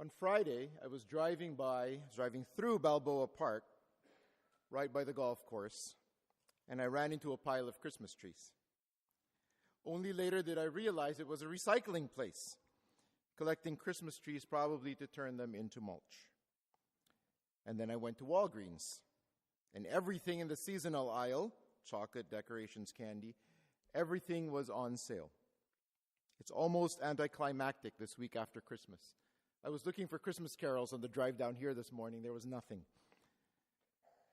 On Friday, I was driving through Balboa Park, right by the golf course, and I ran into a pile of Christmas trees. Only later did I realize it was a recycling place, collecting Christmas trees probably to turn them into mulch. And then I went to Walgreens, and everything in the seasonal aisle, chocolate, decorations, candy, everything was on sale. It's almost anticlimactic this week after Christmas. I was looking for Christmas carols on the drive down here this morning. There was nothing.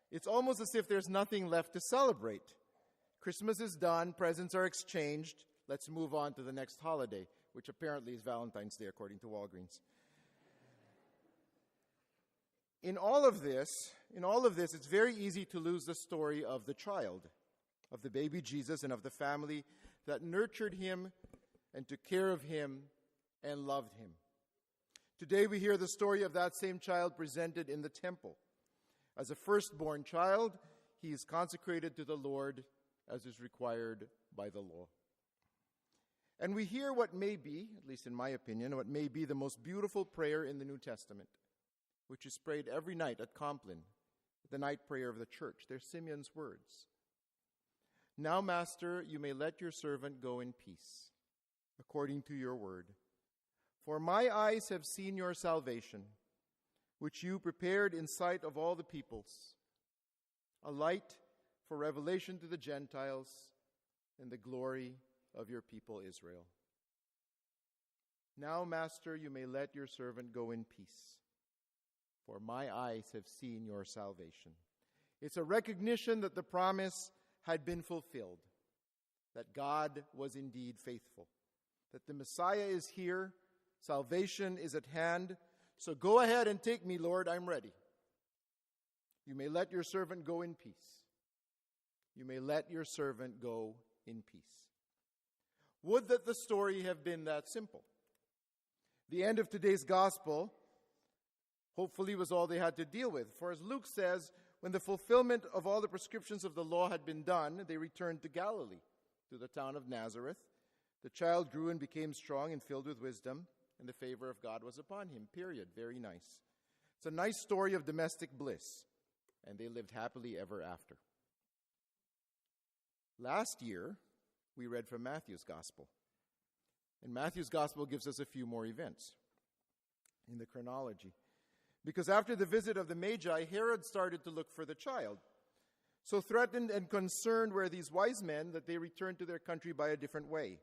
It's almost as if there's nothing left to celebrate. Christmas is done, presents are exchanged. Let's move on to the next holiday, which apparently is Valentine's Day, according to Walgreens. In all of this, it's very easy to lose the story of the child, of the baby Jesus, and of the family that nurtured him and took care of him and loved him. Today we hear the story of that same child presented in the temple. As a firstborn child, he is consecrated to the Lord as is required by the law. And we hear what may be, at least in my opinion, what may be the most beautiful prayer in the New Testament, which is prayed every night at Compline, the night prayer of the church. They're Simeon's words. Now, Master, you may let your servant go in peace, according to your word. For my eyes have seen your salvation, which you prepared in sight of all the peoples, a light for revelation to the Gentiles and the glory of your people Israel. Now, Master, you may let your servant go in peace, for my eyes have seen your salvation. It's a recognition that the promise had been fulfilled, that God was indeed faithful, that the Messiah is here, salvation is at hand. So go ahead and take me, Lord, I'm ready. You may let your servant go in peace. You may let your servant go in peace. Would that the story have been that simple. The end of today's gospel hopefully was all they had to deal with. For as Luke says, when the fulfillment of all the prescriptions of the law had been done, they returned to Galilee, to the town of Nazareth. The child grew and became strong and filled with wisdom, and the favor of God was upon him. Period. Very nice. It's a nice story of domestic bliss, and they lived happily ever after. Last year, we read from Matthew's Gospel, and Matthew's Gospel gives us a few more events in the chronology. Because after the visit of the Magi, Herod started to look for the child. So threatened and concerned were these wise men that they returned to their country by a different way.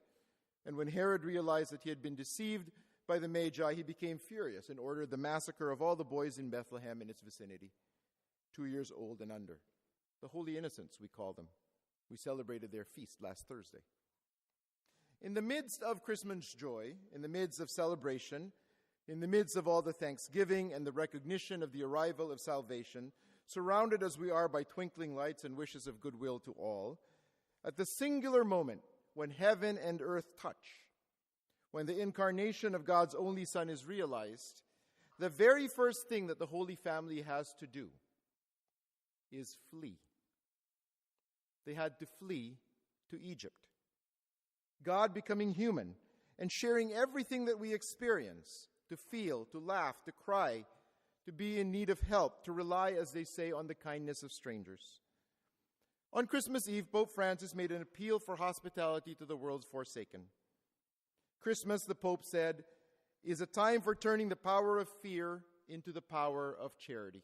And when Herod realized that he had been deceived by the Magi, he became furious and ordered the massacre of all the boys in Bethlehem and its vicinity, 2 years old and under. The Holy Innocents, we call them. We celebrated their feast last Thursday. In the midst of Christmas joy, in the midst of celebration, in the midst of all the thanksgiving and the recognition of the arrival of salvation, surrounded as we are by twinkling lights and wishes of goodwill to all, at the singular moment when heaven and earth touch, when the incarnation of God's only Son is realized, the very first thing that the Holy Family has to do is flee. They had to flee to Egypt. God becoming human and sharing everything that we experience, to feel, to laugh, to cry, to be in need of help, to rely, as they say, on the kindness of strangers. On Christmas Eve, Pope Francis made an appeal for hospitality to the world's forsaken. Christmas, the Pope said, is a time for turning the power of fear into the power of charity.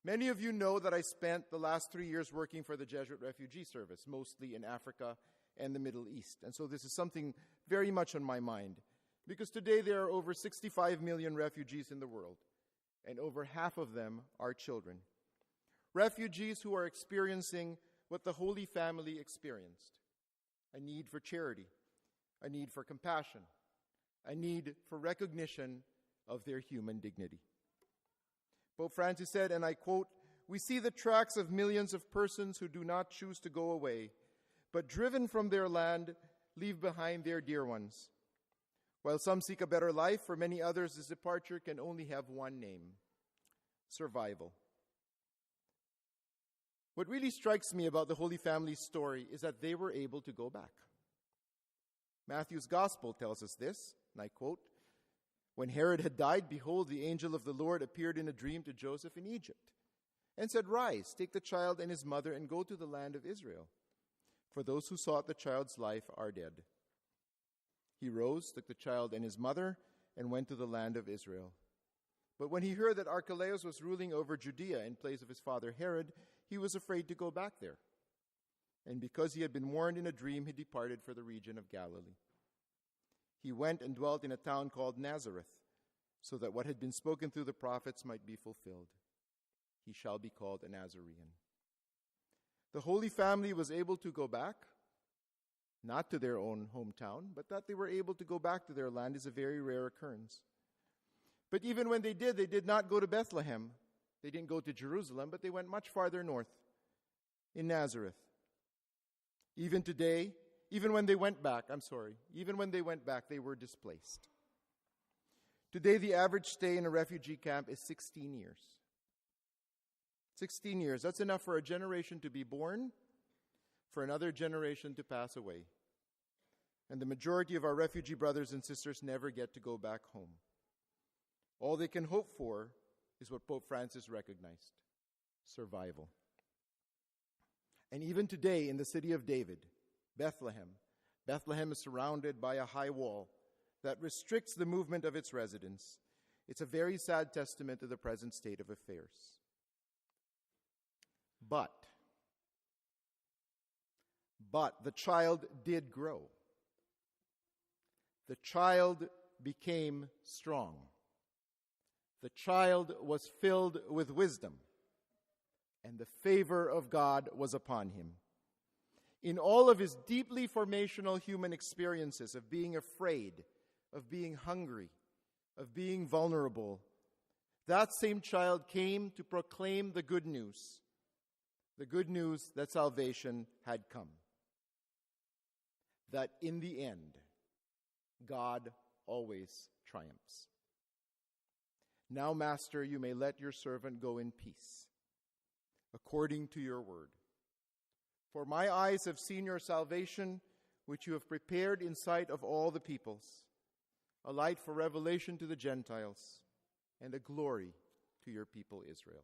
Many of you know that I spent the last 3 years working for the Jesuit Refugee Service, mostly in Africa and the Middle East. And so this is something very much on my mind, because today there are over 65 million refugees in the world, and over half of them are children. Refugees who are experiencing what the Holy Family experienced: a need for charity, a need for compassion, a need for recognition of their human dignity. Pope Francis said, and I quote, "We see the tracks of millions of persons who do not choose to go away, but driven from their land, leave behind their dear ones. While some seek a better life, for many others this departure can only have one name: survival." What really strikes me about the Holy Family's story is that they were able to go back. Matthew's Gospel tells us this, and I quote, When Herod had died, behold, the angel of the Lord appeared in a dream to Joseph in Egypt, and said, Rise, take the child and his mother, and go to the land of Israel, for those who sought the child's life are dead. He rose, took the child and his mother, and went to the land of Israel. But when he heard that Archelaus was ruling over Judea in place of his father Herod, he was afraid to go back there. And because he had been warned in a dream, he departed for the region of Galilee. He went and dwelt in a town called Nazareth, so that what had been spoken through the prophets might be fulfilled. He shall be called a Nazarene. The Holy Family was able to go back, not to their own hometown, but that they were able to go back to their land is a very rare occurrence. But even when they did not go to Bethlehem. They didn't go to Jerusalem, but they went much farther north, in Nazareth. Even today, even when they went back, they were displaced. Today, the average stay in a refugee camp is 16 years. 16 years. That's enough for a generation to be born, for another generation to pass away. And the majority of our refugee brothers and sisters never get to go back home. All they can hope for is what Pope Francis recognized: survival. And even today in the city of David, Bethlehem is surrounded by a high wall that restricts the movement of its residents. It's a very sad testament to the present state of affairs. But the child did grow. The child became strong. The child was filled with wisdom, and the favor of God was upon him. In all of his deeply formational human experiences of being afraid, of being hungry, of being vulnerable, that same child came to proclaim the good news that salvation had come. That in the end, God always triumphs. Now, Master, you may let your servant go in peace, according to your word. For my eyes have seen your salvation, which you have prepared in sight of all the peoples, a light for revelation to the Gentiles, and a glory to your people Israel.